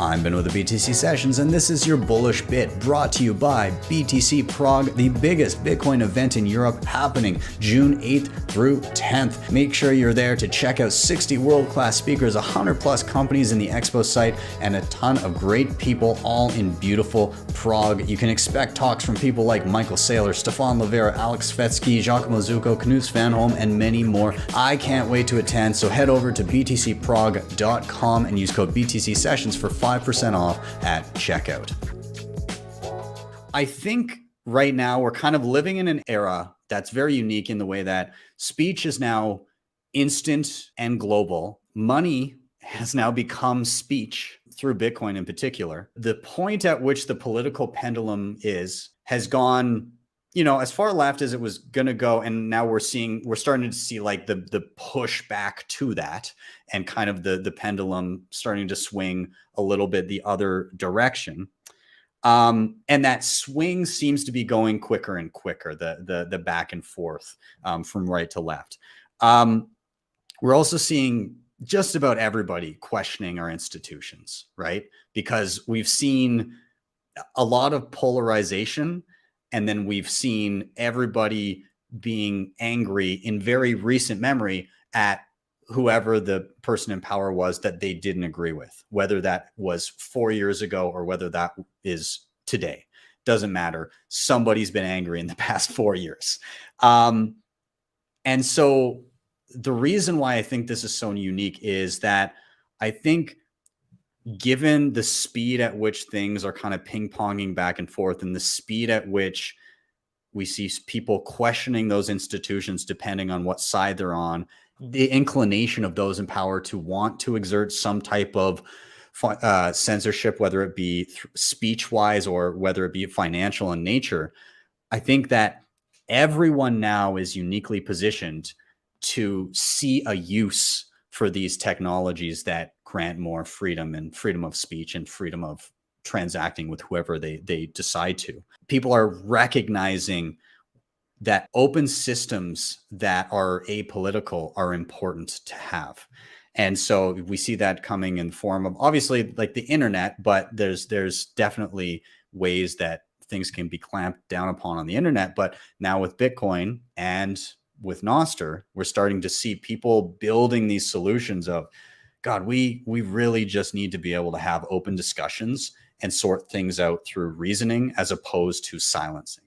I'm Ben with the BTC Sessions, and this is your Bullish Bit, brought to you by BTC Prague, the biggest Bitcoin event in Europe, happening June 8th through 10th. Make sure you're there to check out 60 world-class speakers, 100 plus companies in the expo site, and a ton of great people, all in beautiful Prague. You can expect talks from people like Michael Saylor, Stefan Livera, Alex Svetsky, Giacomo Zucco, Knut Svanholm, and many more. I can't wait to attend, so head over to btcprague.com and use code BTC Sessions for 5% off at checkout. I think right now we're kind of living in an era that's very unique in the way that speech is now instant and global. Money has now become speech through Bitcoin in particular. The point at which the political pendulum has gone, as far left as it was going to go. And now we're starting to see like the push back to that, and kind of the pendulum starting to swing a little bit the other direction. And that swing seems to be going quicker and quicker, the back and forth from right to left. We're also seeing just about everybody questioning our institutions, right? Because we've seen a lot of polarization, and then we've seen everybody being angry in very recent memory at whoever the person in power was that they didn't agree with, whether that was 4 years ago or whether that is today. Doesn't matter. Somebody's been angry in the past 4 years. And so the reason why I think this is so unique is that I think, given the speed at which things are kind of ping-ponging back and forth, and the speed at which we see people questioning those institutions depending on what side they're on, the inclination of those in power to want to exert some type of censorship, whether it be speech-wise or whether it be financial in nature, I think that everyone now is uniquely positioned to see a use for these technologies that grant more freedom, and freedom of speech and freedom of transacting with whoever they decide to. People are recognizing that open systems that are apolitical are important to have. And so we see that coming in the form of, obviously, like the internet, but there's definitely ways that things can be clamped down upon on the internet. But now with Bitcoin and with Nostr, we're starting to see people building these solutions of, God, we really just need to be able to have open discussions and sort things out through reasoning as opposed to silencing.